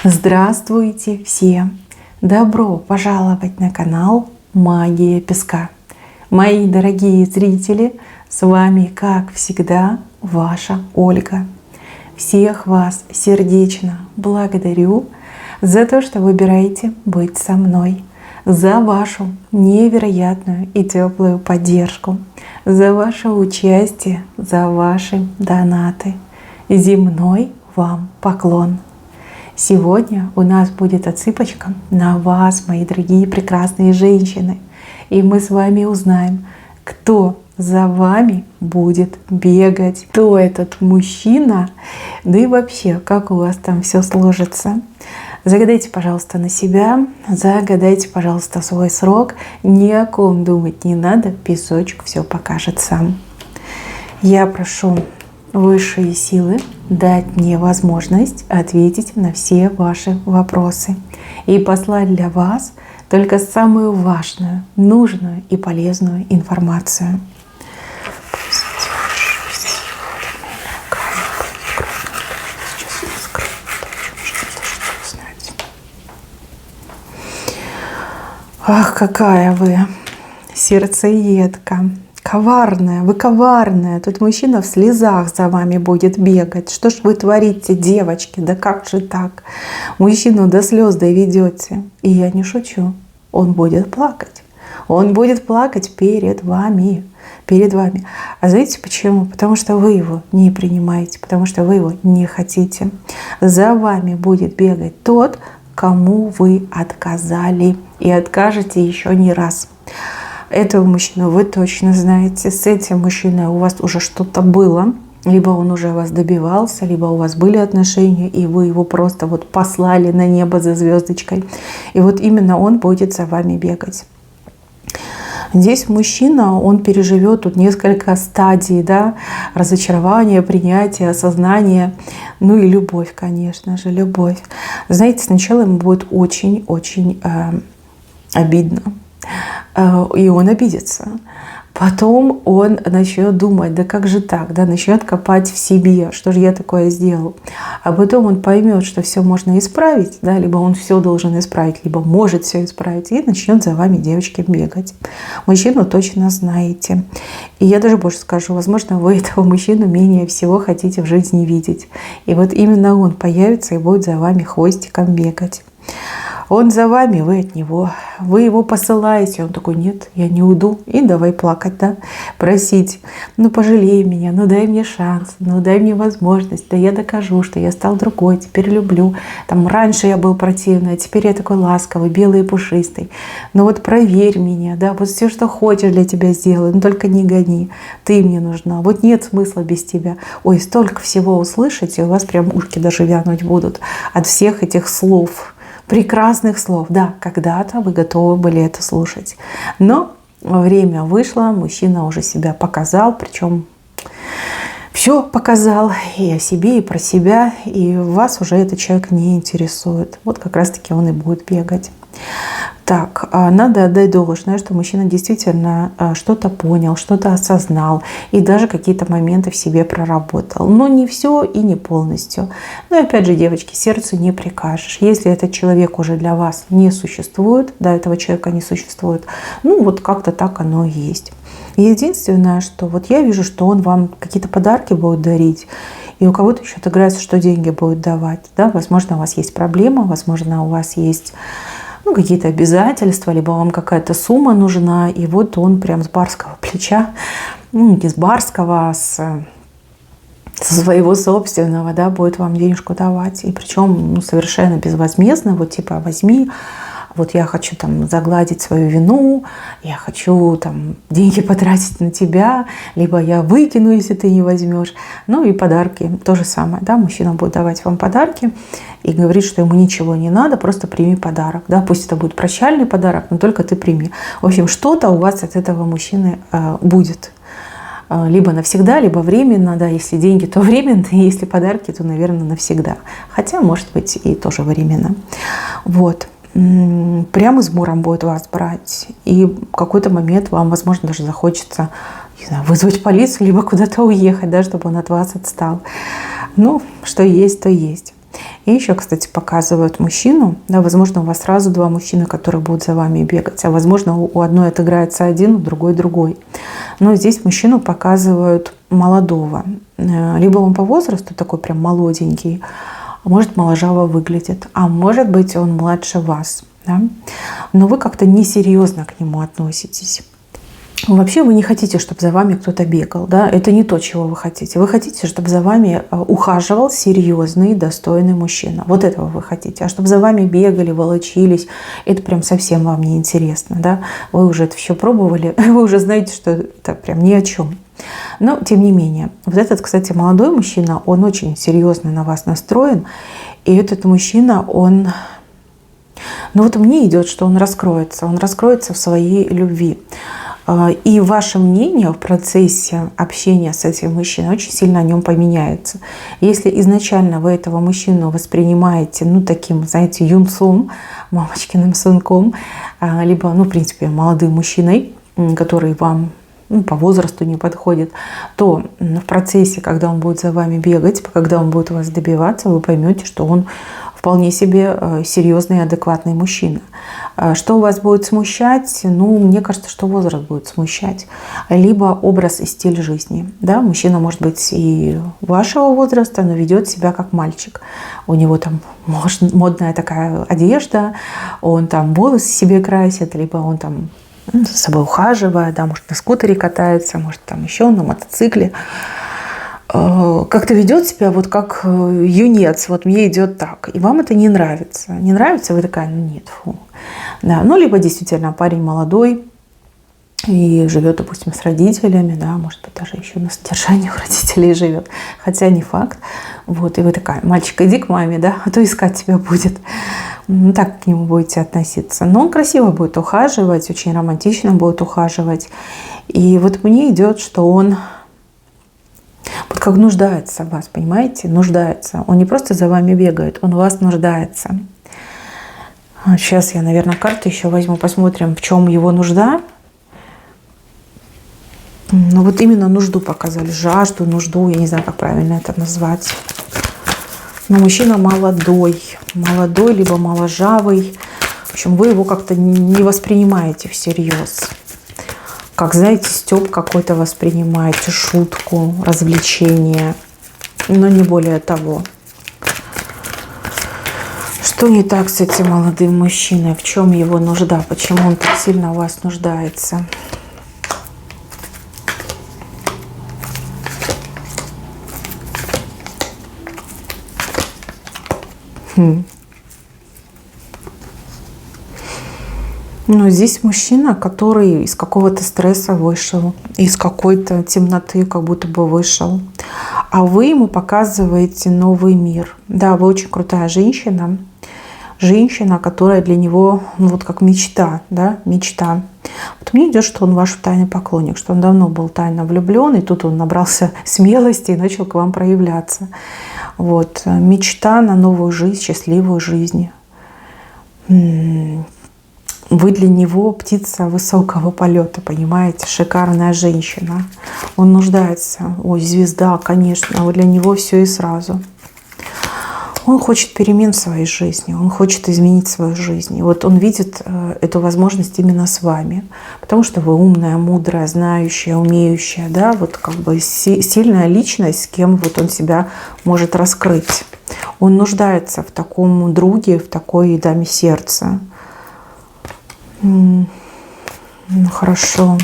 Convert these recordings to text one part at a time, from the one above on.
Здравствуйте все! Добро пожаловать на канал Магия Песка. Мои дорогие зрители, с вами, как всегда, ваша Ольга. Всех вас сердечно благодарю за то, что выбираете быть со мной, за вашу невероятную и теплую поддержку, за ваше участие, за ваши донаты. Земной вам поклон! Сегодня у нас будет отсыпочка на вас, мои дорогие прекрасные женщины. И мы с вами узнаем, кто за вами будет бегать, кто этот мужчина, да и вообще, как у вас там все сложится. Загадайте, пожалуйста, на себя, загадайте, пожалуйста, свой срок. Ни о ком думать не надо, песочек все покажет сам. Я прошу высшие силы дать мне возможность ответить на все ваши вопросы и послать для вас только самую важную, нужную и полезную информацию. Ах, какая вы сердцеедка! Коварная, вы коварная. Тут мужчина в слезах за вами будет бегать. Что ж вы творите, девочки? Да как же так? Мужчину до слез доведете. И я не шучу. Он будет плакать. Он будет плакать перед вами. Перед вами. А знаете почему? Потому что вы его не принимаете. Потому что вы его не хотите. За вами будет бегать тот, кому вы отказали. И откажете еще не раз. Этого мужчину вы точно знаете. С этим мужчиной у вас уже что-то было. Либо он уже вас добивался, либо у вас были отношения, и вы его просто вот послали на небо за звездочкой. И вот именно он будет за вами бегать. Здесь мужчина, он переживет тут несколько стадий, да, разочарования, принятия, осознания, ну и любовь, конечно же, любовь. Знаете, сначала ему будет очень-очень обидно. И он обидится. Потом он начнет думать, да как же так, да, начнет копать в себе, что же я такое сделал. А потом он поймет, что все можно исправить, да, либо он все должен исправить, либо может все исправить, и начнет за вами, девочки, бегать. Мужчину точно знаете. И я даже больше скажу, возможно, вы этого мужчину менее всего хотите в жизни видеть. И вот именно он появится и будет за вами хвостиком бегать. Он за вами, вы от него. Вы его посылаете. Он такой: нет, я не уйду. И давай плакать, да? Просить: ну пожалей меня, ну дай мне шанс, ну дай мне возможность. Да я докажу, что я стал другой, теперь люблю. Там раньше я был противный, а теперь я такой ласковый, белый и пушистый. Ну вот проверь меня, да, вот все, что хочешь, для тебя сделаю, но только не гони. Ты мне нужна. Вот нет смысла без тебя. Ой, столько всего услышите, у вас прям ушки даже вянуть будут от всех этих слов. Прекрасных слов. Да, когда-то вы готовы были это слушать. Но время вышло, мужчина уже себя показал, причем все показал и о себе, и про себя, и вас уже этот человек не интересует. Вот как раз-таки он и будет бегать. Так, надо отдать должное, что мужчина действительно что-то понял, что-то осознал и даже какие-то моменты в себе проработал. Но не все и не полностью. Но опять же, девочки, сердцу не прикажешь. Если этот человек уже для вас не существует, да, этого человека не существует, ну вот как-то так оно и есть. Единственное, что вот я вижу, что он вам какие-то подарки будет дарить, и у кого-то еще отыграется, что деньги будет давать. Да? Возможно, у вас есть проблема, возможно, у вас есть какие-то обязательства, либо вам какая-то сумма нужна, и вот он прям с барского плеча, не с барского, со своего собственного, да, будет вам денежку давать. И причем совершенно безвозмездно, вот типа возьми, вот я хочу там загладить свою вину, я хочу там деньги потратить на тебя, либо я выкину, если ты не возьмешь. Ну и подарки, то же самое, да, мужчина будет давать вам подарки и говорит, что ему ничего не надо, просто прими подарок, да, пусть это будет прощальный подарок, но только ты прими. В общем, что-то у вас от этого мужчины будет. Либо навсегда, либо временно, да, если деньги, то временно, если подарки, то, наверное, навсегда. Хотя, может быть, и тоже временно. Вот. Прямо с муром будет вас брать. И в какой-то момент вам, возможно, даже захочется, не знаю, вызвать полицию, либо куда-то уехать, да, чтобы он от вас отстал. Ну, что есть, то есть. И еще, кстати, показывают мужчину. Да, возможно, у вас сразу два мужчины, которые будут за вами бегать. А возможно, у одной отыграется один, у другой другой. Но здесь мужчину показывают молодого. Либо он по возрасту такой прям молоденький, а может, моложаво выглядит. А может быть, он младше вас. Да? Но вы как-то несерьезно к нему относитесь. Вообще вы не хотите, чтобы за вами кто-то бегал. Да? Это не то, чего вы хотите. Вы хотите, чтобы за вами ухаживал серьезный, достойный мужчина. Вот этого вы хотите. А чтобы за вами бегали, волочились, это прям совсем вам не интересно. Да? Вы уже это все пробовали, вы уже знаете, что это прям ни о чем. Но, тем не менее, вот этот, кстати, молодой мужчина, он очень серьезно на вас настроен. И этот мужчина, он... Ну вот мне идет, что он раскроется в своей любви. И ваше мнение в процессе общения с этим мужчиной очень сильно о нем поменяется. Если изначально вы этого мужчину воспринимаете, ну, таким, знаете, юнцом, мамочкиным сынком, либо, ну, в принципе, молодым мужчиной, который вам по возрасту не подходит, то в процессе, когда он будет за вами бегать, когда он будет вас добиваться, вы поймете, что он вполне себе серьезный и адекватный мужчина. Что вас будет смущать? Ну, мне кажется, что возраст будет смущать. Либо образ и стиль жизни. Да? Мужчина может быть и вашего возраста, но ведет себя как мальчик. У него там модная такая одежда, он там волосы себе красит, либо он там за собой ухаживает, да, может на скутере катается, может там еще на мотоцикле. Как-то ведет себя вот как юнец, вот мне идет так, и вам это не нравится. Не нравится, вы такая, ну нет, фу. Да, ну, либо действительно парень молодой и живет, допустим, с родителями, да, может быть, даже еще на содержании у родителей живет, хотя не факт. Вот, и вы такая, мальчик, иди к маме, да, а то искать тебя будет. Так к нему будете относиться. Но он красиво будет ухаживать, очень романтично будет ухаживать. И вот мне идет, что он вот как нуждается в вас, понимаете? Нуждается. Он не просто за вами бегает, он в вас нуждается. Сейчас я, наверное, карты еще возьму, посмотрим, в чем его нужда. Ну вот именно нужду показали, жажду, нужду, я не знаю, как правильно это назвать. Но мужчина молодой, либо моложавый. В общем, вы его как-то не воспринимаете всерьез. Как, знаете, стёб какой-то воспринимаете, шутку, развлечение, но не более того. Что не так с этим молодым мужчиной? В чем его нужда? Почему он так сильно в вас нуждается? Но здесь мужчина, который из какого-то стресса вышел, из какой-то темноты как будто бы вышел. А вы ему показываете новый мир. Да, вы очень крутая женщина. Женщина, которая для него, ну вот как мечта, да, мечта. Вот мне идет, что он ваш тайный поклонник, что он давно был тайно влюблен, и тут он набрался смелости и начал к вам проявляться. Вот, мечта на новую жизнь, счастливую жизнь. Вы для него птица высокого полета, понимаете? Шикарная женщина. Он нуждается. Ой, звезда, конечно. Вы для него все и сразу. Он хочет перемен в своей жизни. Он хочет изменить свою жизнь. И вот он видит эту возможность именно с вами. Потому что вы умная, мудрая, знающая, умеющая. Да? Вот как бы сильная личность, с кем вот он себя может раскрыть. Он нуждается в таком друге, в такой даме сердца. Ну, хорошо.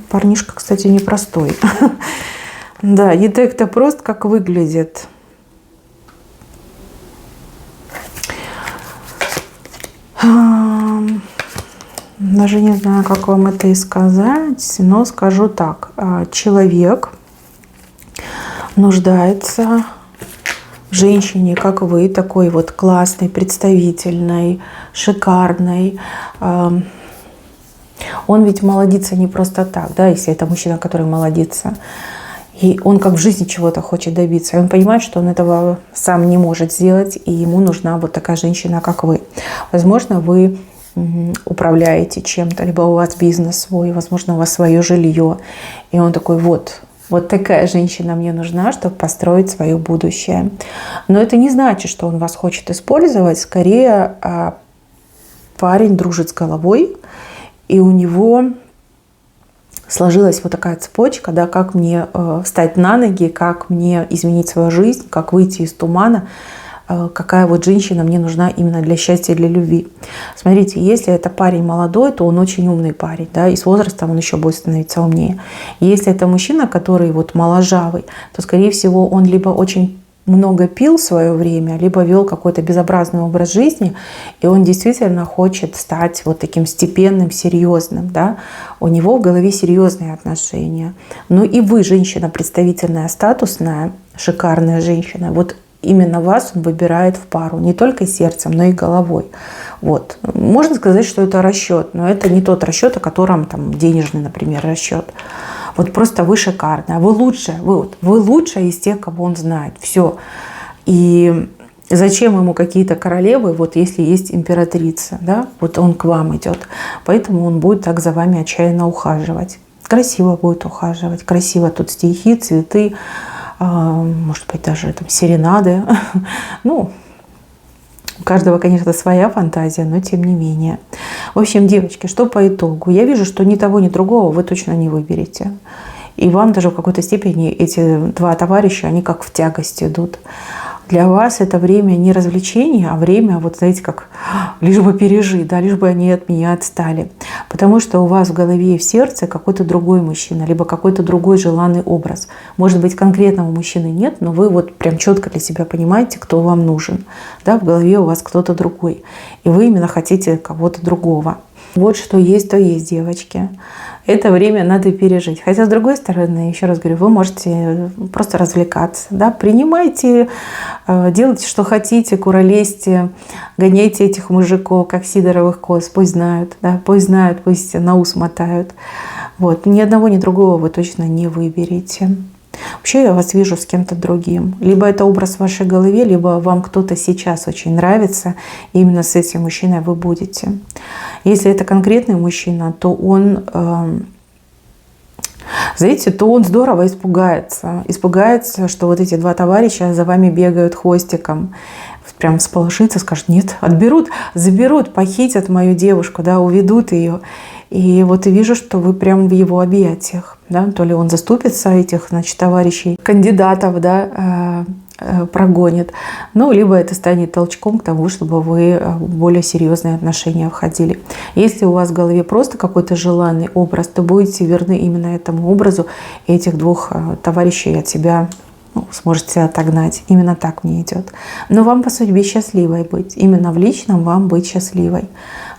Парнишка, кстати, непростой. Да, не так-то прост, как выглядит. Даже не знаю, как вам это и сказать, но скажу так. Человек нуждается в женщине, как вы, такой вот классной, представительной, шикарной. Он ведь молодится не просто так, да, если это мужчина, который молодится. И он как в жизни чего-то хочет добиться. И он понимает, что он этого сам не может сделать, и ему нужна вот такая женщина, как вы. Возможно, вы управляете чем-то, либо у вас бизнес свой, возможно, у вас свое жилье. И он такой, вот такая женщина мне нужна, чтобы построить свое будущее. Но это не значит, что он вас хочет использовать. Скорее, парень дружит с головой, и у него сложилась вот такая цепочка, да, как мне встать на ноги, как мне изменить свою жизнь, как выйти из тумана, какая вот женщина мне нужна именно для счастья и для любви. Смотрите, если это парень молодой, то он очень умный парень, да, и с возрастом он еще будет становиться умнее. Если это мужчина, который вот моложавый, то, скорее всего, он либо очень много пил в свое время, либо вел какой-то безобразный образ жизни, и он действительно хочет стать вот таким степенным, серьезным, да. У него в голове серьезные отношения. Ну и вы, женщина представительная, статусная, шикарная женщина, вот именно вас он выбирает в пару, не только сердцем, но и головой. Вот. Можно сказать, что это расчет, но это не тот расчет, о котором там денежный, например, расчет. Вот просто вы шикарная, вы лучшая, вы лучшая из тех, кого он знает. Все. И зачем ему какие-то королевы, вот если есть императрица, да, вот он к вам идет. Поэтому он будет так за вами отчаянно ухаживать. Красиво будет ухаживать, красиво тут стихи, цветы, может быть, даже там серенады. Ну, у каждого, конечно, своя фантазия, но тем не менее. В общем, девочки, что по итогу? Я вижу, что ни того, ни другого вы точно не выберете. И вам даже в какой-то степени эти два товарища, они как в тягость идут. Для вас это время не развлечения, а время, вот знаете, как лишь бы пережить, да, лишь бы они от меня отстали. Потому что у вас в голове и в сердце какой-то другой мужчина, либо какой-то другой желанный образ. Может быть, конкретного мужчины нет, но вы вот прям четко для себя понимаете, кто вам нужен. Да, в голове у вас кто-то другой. И вы именно хотите кого-то другого. Вот что есть, то есть, девочки. Это время надо пережить. Хотя, с другой стороны, еще раз говорю, вы можете просто развлекаться. Да? Принимайте, делайте, что хотите, куролезьте, гоняйте этих мужиков, как сидоровых коз. Пусть знают, да? Пусть на ус мотают. Вот. Ни одного, ни другого вы точно не выберете. Вообще я вас вижу с кем-то другим. Либо это образ в вашей голове, либо вам кто-то сейчас очень нравится, и именно с этим мужчиной вы будете. Если это конкретный мужчина, то он, знаете, то он здорово испугается. Испугается, что вот эти два товарища за вами бегают хвостиком. Прям всполошится, скажет, нет, отберут, заберут, похитят мою девушку, да, уведут ее. И вот и вижу, что вы прям в его объятиях. Да? То ли он заступится, этих, значит, товарищей, кандидатов, да, прогонит. Ну, либо это станет толчком к тому, чтобы вы в более серьезные отношения входили. Если у вас в голове просто какой-то желанный образ, то будете верны именно этому образу, и этих двух товарищей от себя сможете отогнать. Именно так мне идет. Но вам по судьбе счастливой быть. Именно в личном вам быть счастливой.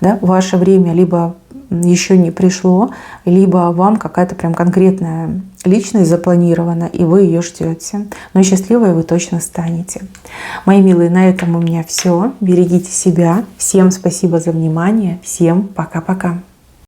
Да? Ваше время либо еще не пришло, либо вам какая-то прям конкретная личность запланирована, и вы ее ждете. Но счастливой вы точно станете. Мои милые, на этом у меня все. Берегите себя. Всем спасибо за внимание. Всем пока-пока.